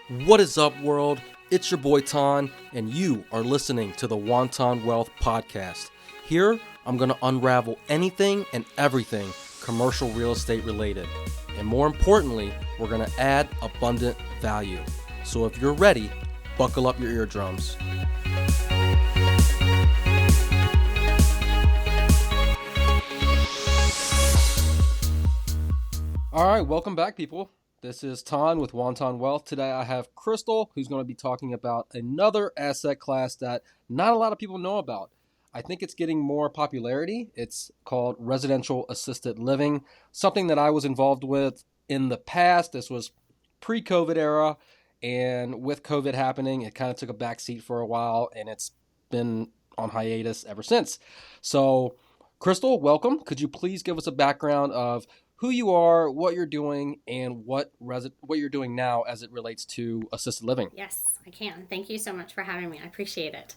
What is up, world? It's your boy Ton, and you are listening to the Wonton Wealth Podcast. Here, I'm going to unravel anything and everything commercial real estate related. And more importantly, we're going to add abundant value. So if you're ready, buckle up your eardrums. All right, welcome back, people. This is Ton with Wonton Wealth. Today I have Crystal, who's going to be talking about another asset class that not a lot of people know about. I think it's getting more popularity. It's called residential assisted living, something that I was involved with in the past. This was pre-COVID era, and with COVID happening, it kind of took a backseat for a while, and it's been on hiatus ever since. So, Crystal, welcome. Could you please give us a background of who you are, what you're doing, and what you're doing now as it relates to assisted living? Yes, I can. Thank you so much for having me. I appreciate it.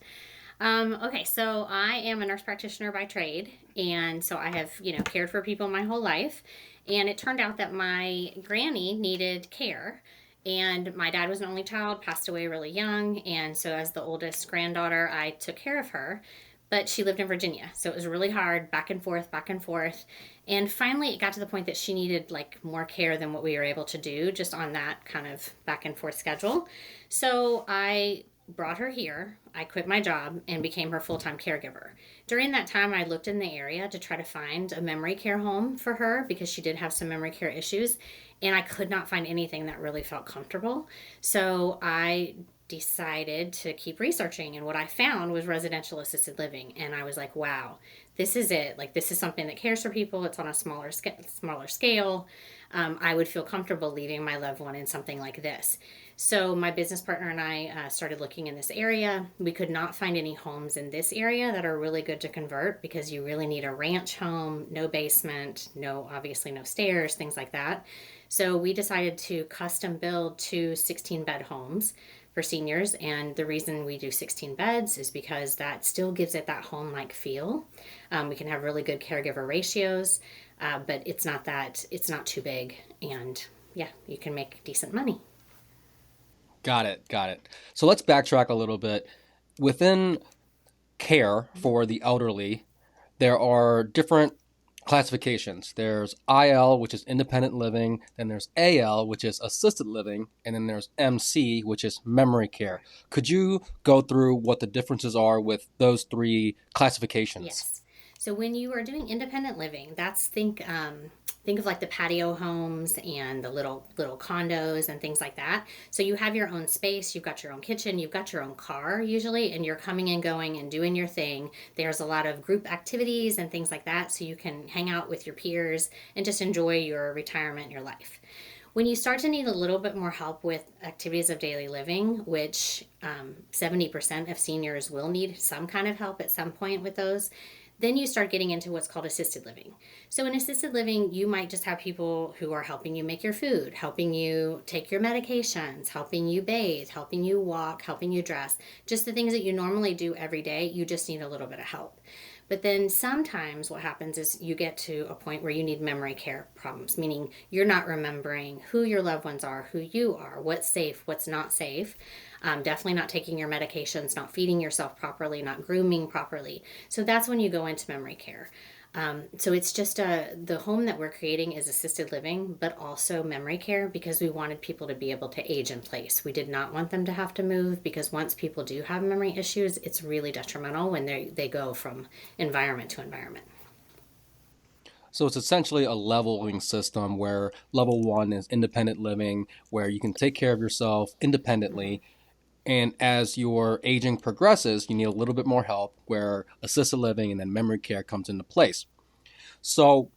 Okay, so I am a nurse practitioner by trade, and so I have, cared for people my whole life. And it turned out that my granny needed care, and my dad was an only child, passed away really young, and so as the oldest granddaughter, I took care of her. But she lived in Virginia, so it was really hard, back and forth, back and forth. And finally, it got to the point that she needed more care than what we were able to do just on that kind of back and forth schedule. So I brought her here. I quit my job and became her full-time caregiver. During that time, I looked in the area to try to find a memory care home for her because she did have some memory care issues, and I could not find anything that really felt comfortable. So I decided to keep researching, and what I found was residential assisted living, and I was like, wow, this is it. This is something that cares for people. It's on a smaller scale. I would feel comfortable leaving my loved one in something like this. So my business partner and I started looking in this area. We could not find any homes in this area that are really good to convert because you really need a ranch home, no basement, obviously no stairs, things like that. So we decided to custom build 2 16-bed homes for seniors, and the reason we do 16 beds is because that still gives it that home-like feel. We can have really good caregiver ratios, but it's not too big, and yeah, you can make decent money. Got it. So let's backtrack a little bit. Within care for the elderly, there are different classifications. There's IL, which is independent living, then there's AL, which is assisted living, and then there's MC, which is memory care. Could you go through what the differences are with those 3 classifications? Yes. So when you are doing independent living, think of the patio homes and the little condos and things like that. So you have your own space, you've got your own kitchen, you've got your own car usually, and you're coming and going and doing your thing. There's a lot of group activities and things like that, so you can hang out with your peers and just enjoy your retirement, your life. When you start to need a little bit more help with activities of daily living, which 70% of seniors will need some kind of help at some point with those, then you start getting into what's called assisted living. So in assisted living, you might just have people who are helping you make your food, helping you take your medications, helping you bathe, helping you walk, helping you dress, just the things that you normally do every day. You just need a little bit of help. But then sometimes what happens is you get to a point where you need memory care problems, meaning you're not remembering who your loved ones are, who you are, what's safe, what's not safe. Definitely not taking your medications, not feeding yourself properly, not grooming properly. So that's when you go into memory care. So it's just the home that we're creating is assisted living, but also memory care because we wanted people to be able to age in place. We did not want them to have to move because once people do have memory issues, it's really detrimental when they go from environment to environment. So it's essentially a leveling system where level 1 is independent living, where you can take care of yourself independently. And as your aging progresses, you need a little bit more help where assisted living and then memory care comes into place. So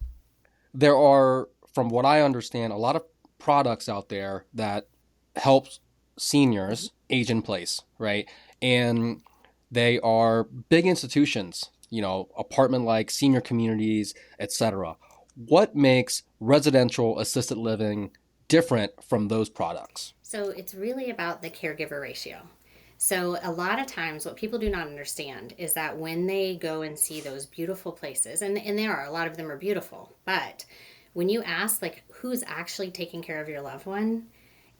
there are, from what I understand, a lot of products out there that help seniors age in place, right? And they are big institutions, apartment-like senior communities, etc. What makes residential assisted living different from those products? So it's really about the caregiver ratio. So a lot of times what people do not understand is that when they go and see those beautiful places, and a lot of them are beautiful, but when you ask who's actually taking care of your loved one,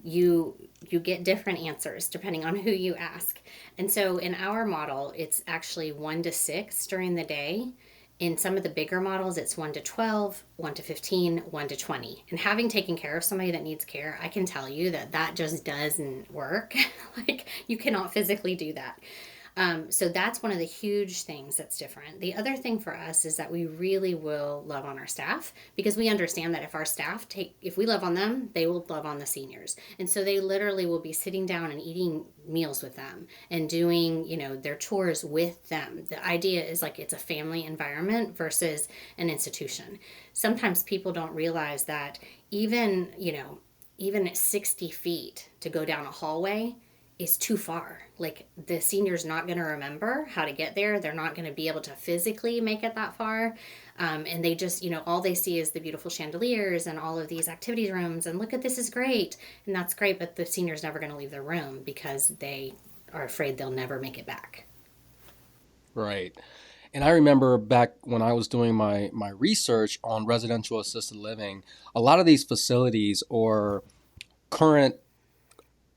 you you get different answers depending on who you ask. And so in our model, it's actually 1 to 6 during the day. In some of the bigger models, it's 1 to 12, 1 to 15, 1 to 20. And having taken care of somebody that needs care, I can tell you that that just doesn't work. Like, you cannot physically do that. So that's one of the huge things that's different. The other thing for us is that we really will love on our staff, because we understand that if we love on them, they will love on the seniors. And so they literally will be sitting down and eating meals with them and doing, their chores with them. The idea is like it's a family environment versus an institution. Sometimes people don't realize that even at 60 feet to go down a hallway is too far. Like, the senior's not going to remember how to get there. They're not going to be able to physically make it that far. And they just, all they see is the beautiful chandeliers and all of these activity rooms. And look at this is great. And that's great. But the senior's never going to leave their room because they are afraid they'll never make it back. Right. And I remember back when I was doing my research on residential assisted living, a lot of these facilities or current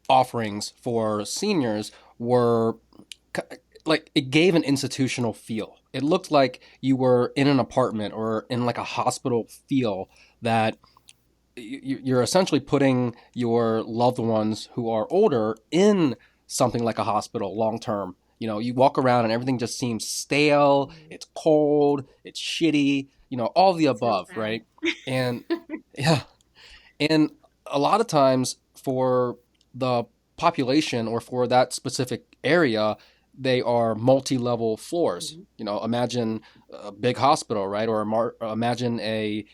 offerings for seniors were like it gave an institutional feel. It looked like you were in an apartment or in like a hospital feel that you're essentially putting your loved ones who are older in something like a hospital long term. You walk around and everything just seems stale, it's cold, it's shitty, all the So above, sad. right? And yeah, and a lot of times for the population or for that specific area, they are multi-level floors. Mm-hmm. Imagine a big hospital, right? Or imagine a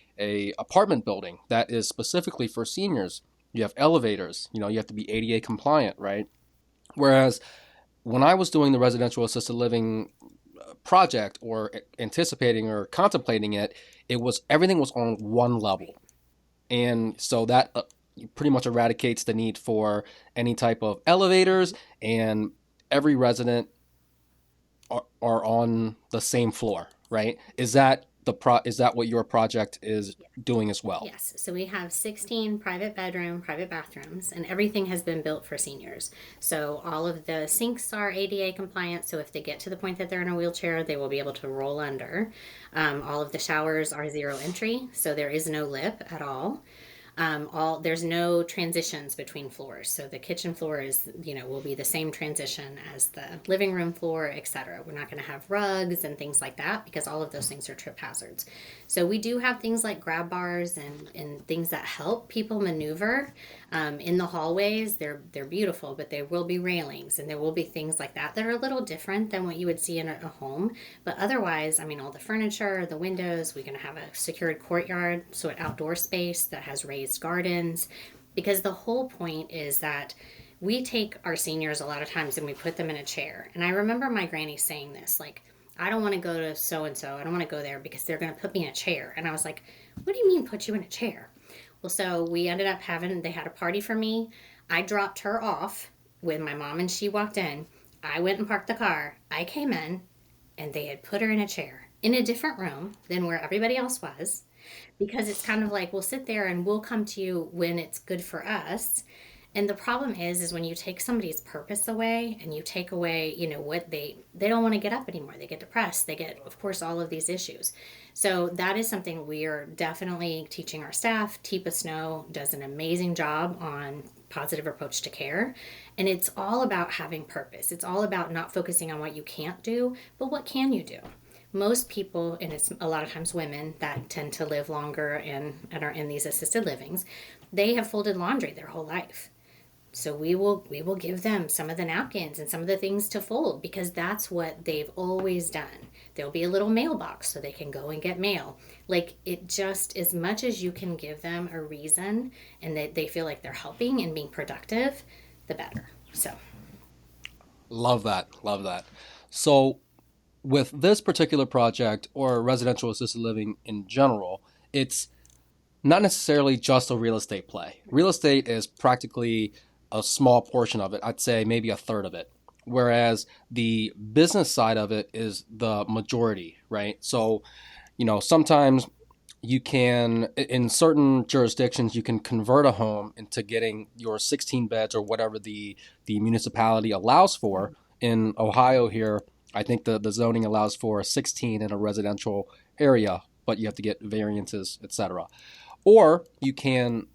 apartment building that is specifically for seniors. You have elevators. You have to be ADA compliant, right? Whereas when I was doing the residential assisted living project or anticipating or contemplating it, everything was on one level. And so that pretty much eradicates the need for any type of elevators, and every resident are on the same floor, right? Is that what your project is doing as well? Yes, so we have 16 private bathrooms, and everything has been built for seniors. So all of the sinks are ADA compliant, so if they get to the point that they're in a wheelchair, they will be able to roll under. All of the showers are zero entry, so there is no lip at all. There's no transitions between floors, so the kitchen floor will be the same transition as the living room floor, etc. We're not going to have rugs and things like that because all of those things are trip hazards. So we do have things like grab bars and things that help people maneuver in the hallways. They're beautiful, but there will be railings and there will be things like that are a little different than what you would see in a home. But otherwise, I mean, all the furniture, the windows, we're going to have a secured courtyard, so an outdoor space that has raised gardens, because the whole point is that we take our seniors a lot of times and we put them in a chair. And I remember my granny saying this, like, I don't want to go to so and so. I don't want to go there because they're going to put me in a chair. And I was like, what do you mean put you in a chair? Well, so we ended up they had a party for me. I dropped her off when my mom and she walked in. I went and parked the car. I came in and they had put her in a chair in a different room than where everybody else was, because it's kind of like, we'll sit there and we'll come to you when it's good for us. And the problem is when you take somebody's purpose away and you take away, what they don't want to get up anymore. They get depressed. They get, of course, all of these issues. So that is something we are definitely teaching our staff. Teepa Snow does an amazing job on positive approach to care. And it's all about having purpose. It's all about not focusing on what you can't do, but what can you do? Most people, and it's a lot of times women that tend to live longer and are in these assisted livings, they have folded laundry their whole life. So we will give them some of the napkins and some of the things to fold because that's what they've always done. There'll be a little mailbox so they can go and get mail. Like, it just, as much as you can give them a reason and that they feel like they're helping and being productive, the better. So Love that. Love that. So with this particular project or residential assisted living in general, it's not necessarily just a real estate play. Real estate is practically a small portion of it. I'd say maybe a third of it. Whereas the business side of it is the majority, right? So, sometimes you can, in certain jurisdictions, you can convert a home into getting your 16 beds or whatever the municipality allows for. In Ohio here, I think the zoning allows for 16 in a residential area, but you have to get variances, etc. Or you can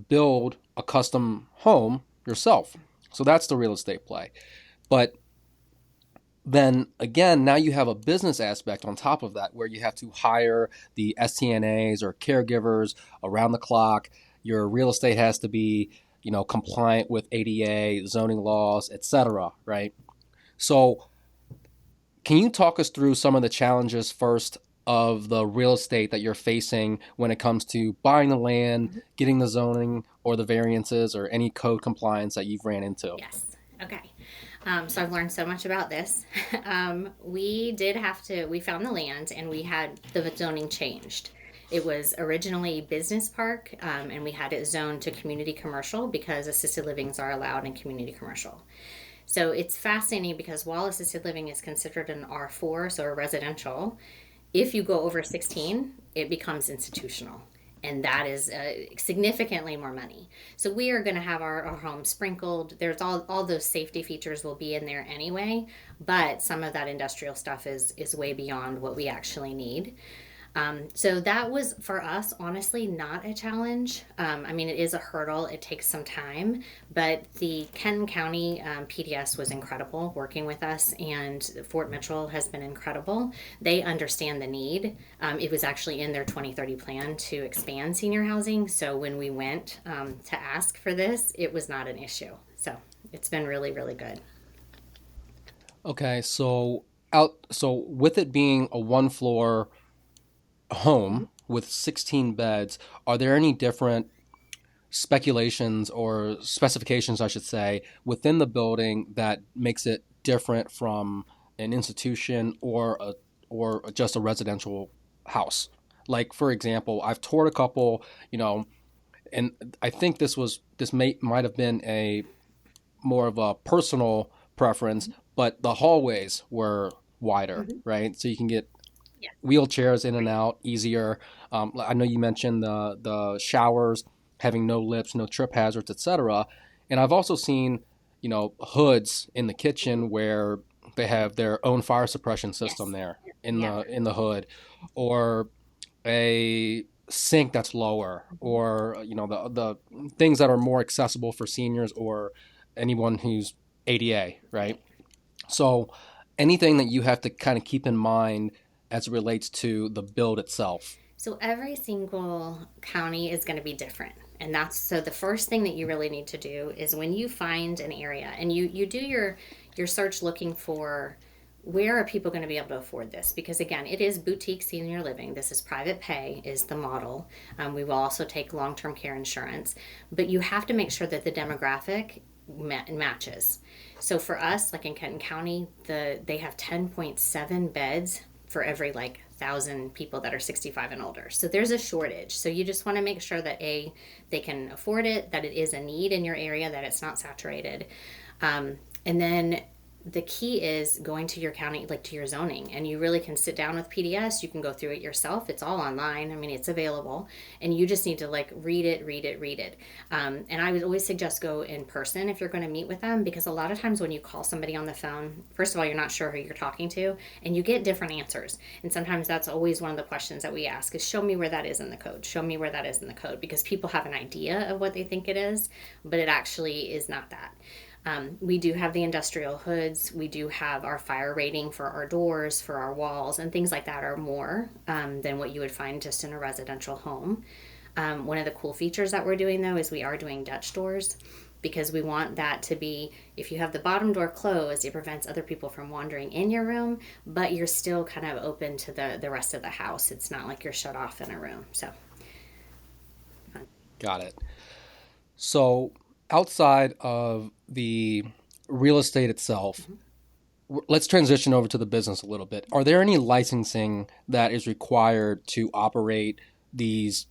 build a custom home yourself. So that's the real estate play. But then again, now you have a business aspect on top of that where you have to hire the STNAs or caregivers around the clock. Your real estate has to be, compliant with ADA, zoning laws, etc., right? So, can you talk us through some of the challenges first of the real estate that you're facing when it comes to buying the land, getting the zoning or the variances or any code compliance that you've ran into? Yes. Okay. So I've learned so much about this. We found the land and we had the zoning changed. It was originally business park, and we had it zoned to community commercial because assisted livings are allowed in community commercial. So it's fascinating because while assisted living is considered an R4, so a residential, if you go over 16, it becomes institutional. And that is significantly more money. So we are going to have our home sprinkled. There's all those safety features will be in there anyway, but some of that industrial stuff is way beyond what we actually need. So that was for us, honestly, not a challenge. I mean, it is a hurdle. It takes some time, but the Kenton County PDS was incredible working with us, and Fort Mitchell has been incredible. They understand the need. It was actually in their 2030 plan to expand senior housing. So when we went to ask for this, it was not an issue. So it's been really, really good. Okay, so with it being a one floor home with 16 beds, are there any different speculations or specifications, I should say, within the building that makes it different from an institution or just a residential house? Like for example, I've toured a couple, and I think this might have been a more of a personal preference, but the hallways were wider, Mm-hmm. right? So you can get Yeah. wheelchairs in and Right. out easier. I know you mentioned the showers having no lips, no trip hazards, etc. And I've also seen, hoods in the kitchen where they have their own fire suppression system Yes. there in Yeah. the hood, or a sink that's lower, or the things that are more accessible for seniors or anyone who's ADA, right? So anything that you have to kind of keep in mind as it relates to the build itself. So every single county is going to be different. And that's so the first thing that you really need to do is when you find an area and you do your search looking for where are people going to be able to afford this? Because again, it is boutique senior living. This is private pay is the model. We will also take long-term care insurance, but you have to make sure that the demographic matches. So for us, like in Kenton County, they have 10.7 beds for every like 1,000 people that are 65 and older. So there's a shortage. So you just want to make sure that they can afford it, that it is a need in your area, that it's not saturated, and then the key is going to your county, like to your zoning, and you really can sit down with PDS. You can go through it yourself. It's all online. I mean, it's available, and you just need to like read it, read it, read it. And I would always suggest go in person if you're going to meet with them, because a lot of times when you call somebody on the phone, first of all, you're not sure who you're talking to, and you get different answers. And sometimes that's always one of the questions that we ask is show me where that is in the code. Show me where that is in the code, because people have an idea of what they think it is, but it actually is not that. We do have the industrial hoods. We do have our fire rating for our doors, for our walls, and things like that are more than what you would find just in a residential home. One of the cool features that we're doing though is we are doing Dutch doors, because we want that to be, if you have the bottom door closed, it prevents other people from wandering in your room, but you're still kind of open to the rest of the house. It's not like you're shut off in a room. So Got it. So outside of the real estate itself, let's transition over to the business a little bit. Are there any licensing that is required to operate these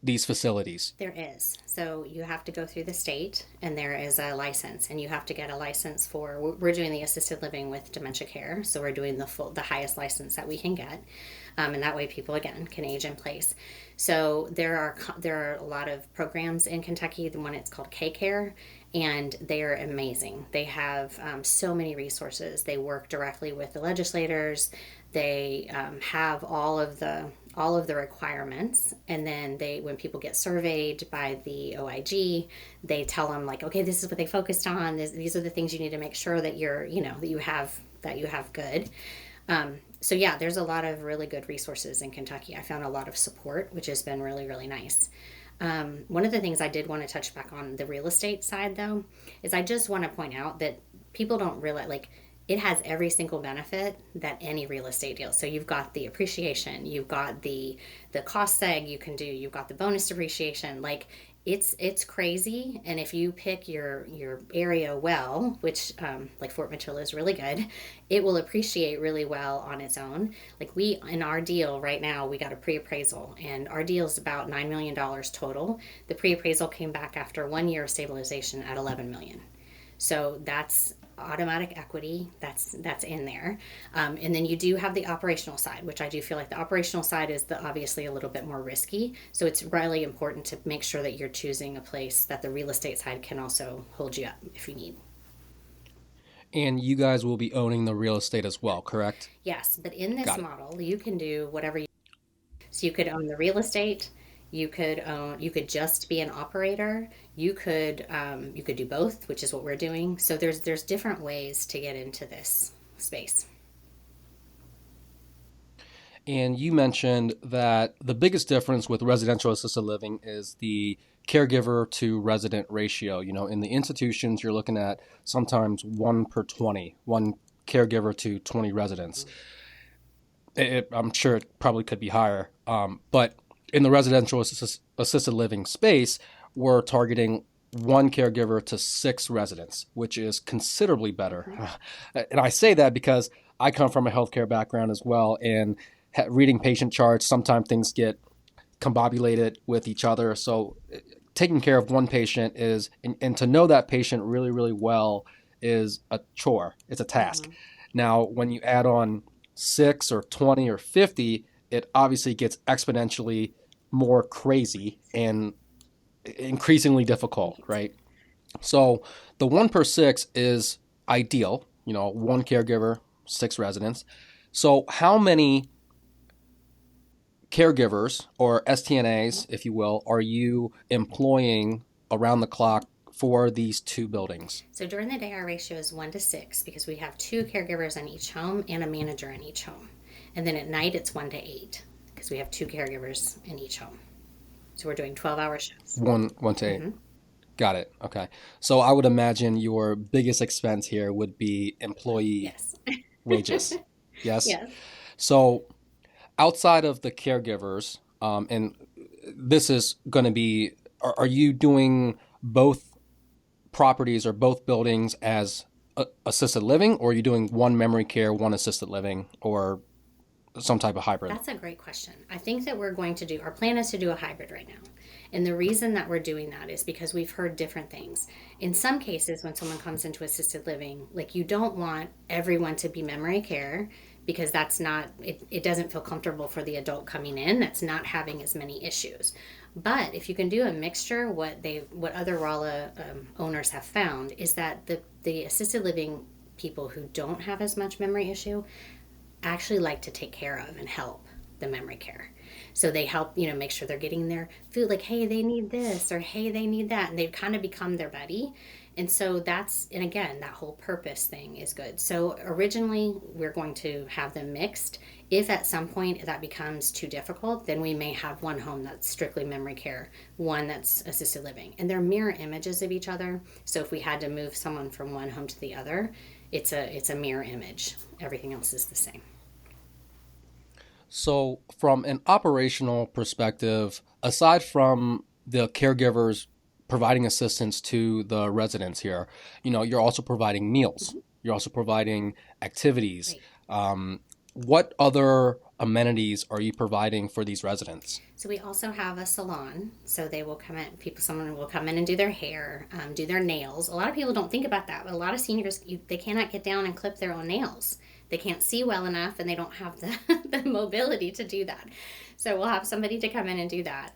these facilities? There is. So you have to go through the state, and there is a license, and you have to get a license for. We're doing the assisted living with dementia care, so we're doing the highest license that we can get, and that way people again can age in place. So there are a lot of programs in Kentucky. The one it's called K-Care, and they are amazing. They have so many resources. They work directly with the legislators. They have all of the requirements, and then when people get surveyed by the OIG, they tell them like, okay, this is what they focused on. These are the things you need to make sure that that you have good. So yeah, there's a lot of really good resources in Kentucky. I found a lot of support, which has been really, really nice. One of the things I did want to touch back on the real estate side, though, is I just want to point out that people don't realize, like, it has every single benefit that any real estate deal. So you've got the appreciation, you've got the cost seg you can do, you've got the bonus depreciation. Like, it's crazy. And if you pick your area well, which like Fort Mitchell is really good, it will appreciate really well on its own. Like, we in our deal right now, we got a pre-appraisal, and our deal is about $9 million total. The pre-appraisal came back after 1 year of stabilization at 11 million. So that's automatic equity that's in there. And then you do have the operational side, which I do feel like the operational side is obviously a little bit more risky. So it's really important to make sure that you're choosing a place that the real estate side can also hold you up if you need. And you guys will be owning the real estate as well, correct? Yes, but in this Got it. model, you can do whatever you. So you could own the real estate. You could just be an operator. You could do both, which is what we're doing. So there's different ways to get into this space. And you mentioned that the biggest difference with residential assisted living is the caregiver to resident ratio. In the institutions, you're looking at sometimes 1 per 20, one caregiver to 20 residents. I'm sure it probably could be higher. But in the residential assisted living space, we're targeting one caregiver to 6 residents, which is considerably better. And I say that because I come from a healthcare background as well, and reading patient charts, sometimes things get combobulated with each other. So taking care of one patient and to know that patient really, really well is a chore. It's a task. Now, when you add on 6 or 20 or 50, it obviously gets exponentially more crazy and increasingly difficult, right? So the 1 per 6 is ideal, one caregiver, 6 residents. So how many caregivers or STNAs, if you will, are you employing around the clock for these 2 buildings? So during the day, our ratio is 1 to 6 because we have 2 caregivers in each home and a manager in each home. And then at night, it's 1 to 8 because we have 2 caregivers in each home. So we're doing 12-hour shifts. One to 8. Got it. Okay. So I would imagine your biggest expense here would be employee Yes. wages. Yes. Yes. So outside of the caregivers, and this is going to be, are you doing both properties or both buildings as assisted living, or are you doing one memory care, one assisted living, or some type of hybrid? That's a great question. I think that our plan is to do a hybrid right now. And the reason that we're doing that is because we've heard different things. In some cases, when someone comes into assisted living, like, you don't want everyone to be memory care because it doesn't feel comfortable for the adult coming in that's not having as many issues. But if you can do a mixture, what other RALA owners have found is that the assisted living people who don't have as much memory issue actually like to take care of and help the memory care. So they help, make sure they're getting their food, like, hey, they need this, or hey, they need that. And they've kind of become their buddy. And so and again, that whole purpose thing is good. So originally, we're going to have them mixed. If at some point that becomes too difficult, then we may have one home that's strictly memory care, one that's assisted living. And they're mirror images of each other. So if we had to move someone from one home to the other, it's a mirror image. Everything else is the same. So from an operational perspective, aside from the caregivers providing assistance to the residents here, you're also providing meals. You're also providing activities. Right. what other amenities are you providing for these residents? So we also have a salon. So they will come in. Someone will come in and do their hair, do their nails. A lot of people don't think about that, but a lot of seniors they cannot get down and clip their own nails. They can't see well enough, and they don't have the the mobility to do that. So we'll have somebody to come in and do that.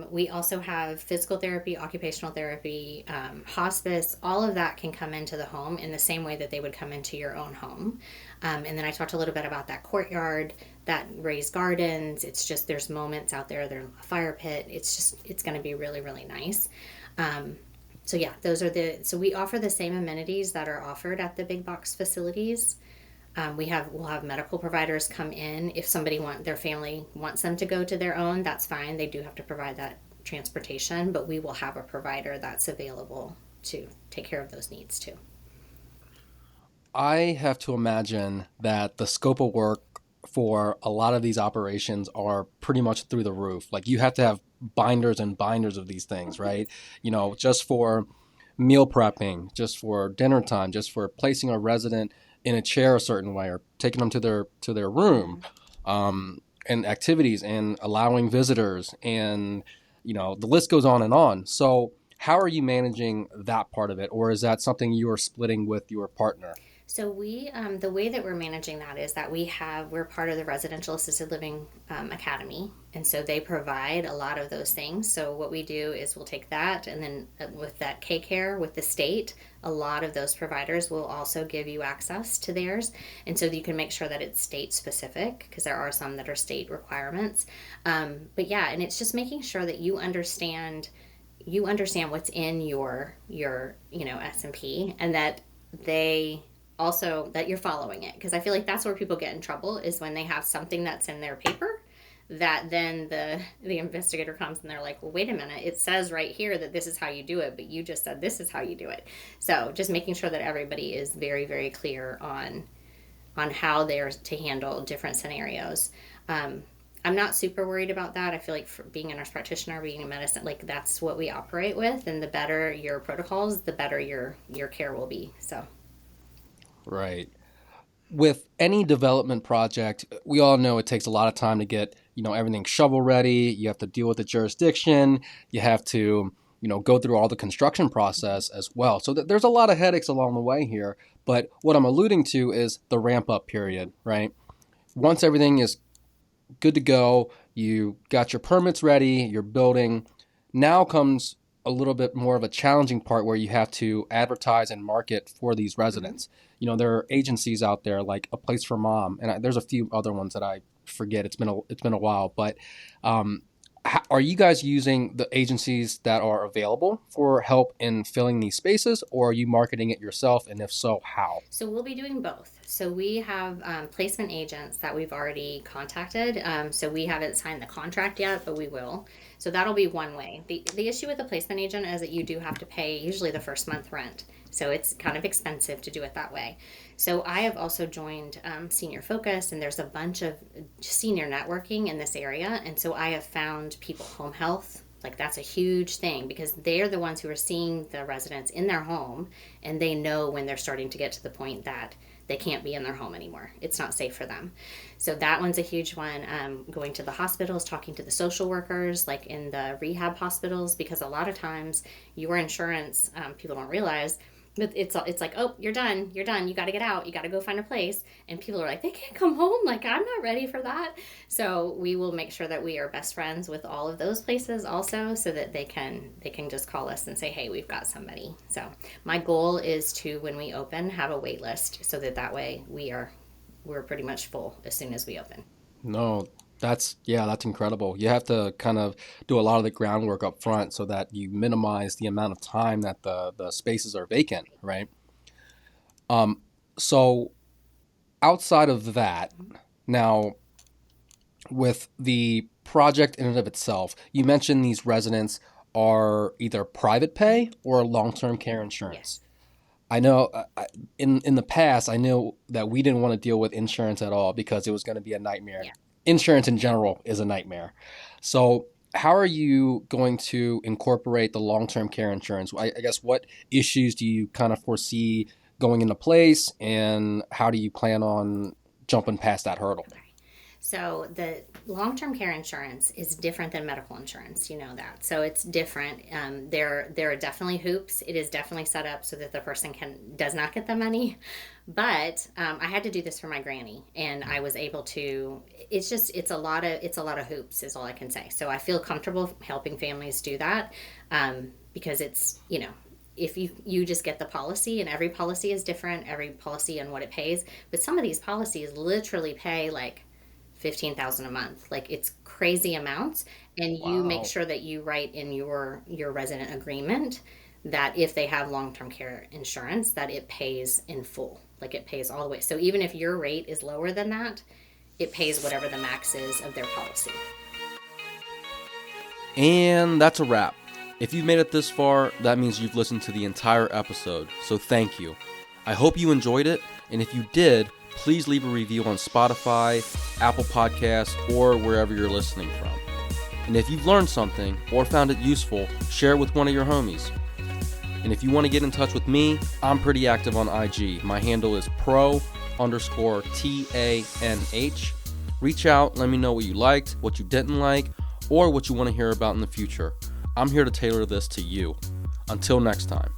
We also have physical therapy, occupational therapy, hospice. All of that can come into the home in the same way that they would come into your own home. And then I talked a little bit about that courtyard, that raised gardens. It's just there's moments out there. There's a fire pit. It's going to be really really nice. So yeah, so we offer the same amenities that are offered at the big box facilities. We'll have medical providers come in if their family wants them to go to their own. That's fine. They do have to provide that transportation, but we will have a provider that's available to take care of those needs too. I have to imagine that the scope of work for a lot of these operations are pretty much through the roof. Like you have to have binders and binders of these things, right? Just for meal prepping, just for dinner time, just for placing a resident in a chair a certain way or taking them to their room, and activities and allowing visitors and the list goes on and on. So how are you managing that part of it, or is that something you are splitting with your partner? So the way that we're managing that is that we're part of the Residential Assisted Living Academy, and so they provide a lot of those things. So what we do is we'll take that, and then with that K-Care with the state, a lot of those providers will also give you access to theirs, and so you can make sure that it's state specific because there are some that are state requirements. But yeah, and it's just making sure that you understand what's in your S&P, and that they also that you're following it, because I feel like that's where people get in trouble is when they have something that's in their paper that then the investigator comes and they're like, well, wait a minute, it says right here that this is how you do it, but you just said this is how you do it. So just making sure that everybody is very very clear on how they're to handle different scenarios. I'm not super worried about that. I feel like for being a nurse practitioner, being in medicine, like that's what we operate with, and the better your protocols, the better your care will be. So Right. With any development project, we all know it takes a lot of time to get, everything shovel ready. You have to deal with the jurisdiction. You have to, go through all the construction process as well. So there's a lot of headaches along the way here. But what I'm alluding to is the ramp up period, right? Once everything is good to go, you got your permits ready, you're building. Now comes a little bit more of a challenging part where you have to advertise and market for these residents. There are agencies out there like A Place for Mom, and there's a few other ones that I forget. It's been a while, but um, are you guys using the agencies that are available for help in filling these spaces, or are you marketing it yourself? And if so, how? So we'll be doing both. So we have placement agents that we've already contacted. So we haven't signed the contract yet, but we will. So that'll be one way. The issue with the placement agent is that you do have to pay usually the first month rent. So it's kind of expensive to do it that way. So I have also joined Senior Focus, and there's a bunch of senior networking in this area. And so I have found people home health. Like that's a huge thing because they're the ones who are seeing the residents in their home, and they know when they're starting to get to the point that they can't be in their home anymore. It's not safe for them. So that one's a huge one. Going to the hospitals, talking to the social workers, like in the rehab hospitals, because a lot of times your insurance, people don't realize, but it's like, oh, you're done, you got to get out, you got to go find a place, and people are like, they can't come home, like I'm not ready for that. So we will make sure that we are best friends with all of those places also, so that they can just call us and say, hey, we've got somebody. So my goal is to, when we open, have a wait list, so that way we're pretty much full as soon as we open. No, that's incredible. You have to kind of do a lot of the groundwork up front so that you minimize the amount of time that the spaces are vacant, right? So outside of that, now with the project in and of itself, you mentioned these residents are either private pay or long-term care insurance. Yes. I know in the past, I knew that we didn't want to deal with insurance at all because it was going to be a nightmare. Yeah. Insurance in general is a nightmare. So, how are you going to incorporate the long-term care insurance? I guess what issues do you kind of foresee going into place, and how do you plan on jumping past that hurdle. Okay. So the long-term care insurance is different than medical insurance. You know that. So it's different. There are definitely hoops. It is definitely set up so that the person does not get the money. But I had to do this for my granny, and I was able to. It's a lot of hoops is all I can say. So I feel comfortable helping families do that, because it's, if you just get the policy, and every policy is different, every policy and what it pays. But some of these policies literally pay like 15,000 a month. Like, it's crazy amounts, and you make Wow. sure that you write in your resident agreement that if they have long-term care insurance, that it pays in full. Like, it pays all the way. So even if your rate is lower than that, it pays whatever the max is of their policy. And that's a wrap. If you've made it this far, that means you've listened to the entire episode, so thank you. I hope you enjoyed it, and if you did, please leave a review on Spotify, Apple Podcasts, or wherever you're listening from. And if you've learned something or found it useful, share it with one of your homies. And if you want to get in touch with me, I'm pretty active on IG. My handle is pro_TANH. Reach out, let me know what you liked, what you didn't like, or what you want to hear about in the future. I'm here to tailor this to you. Until next time.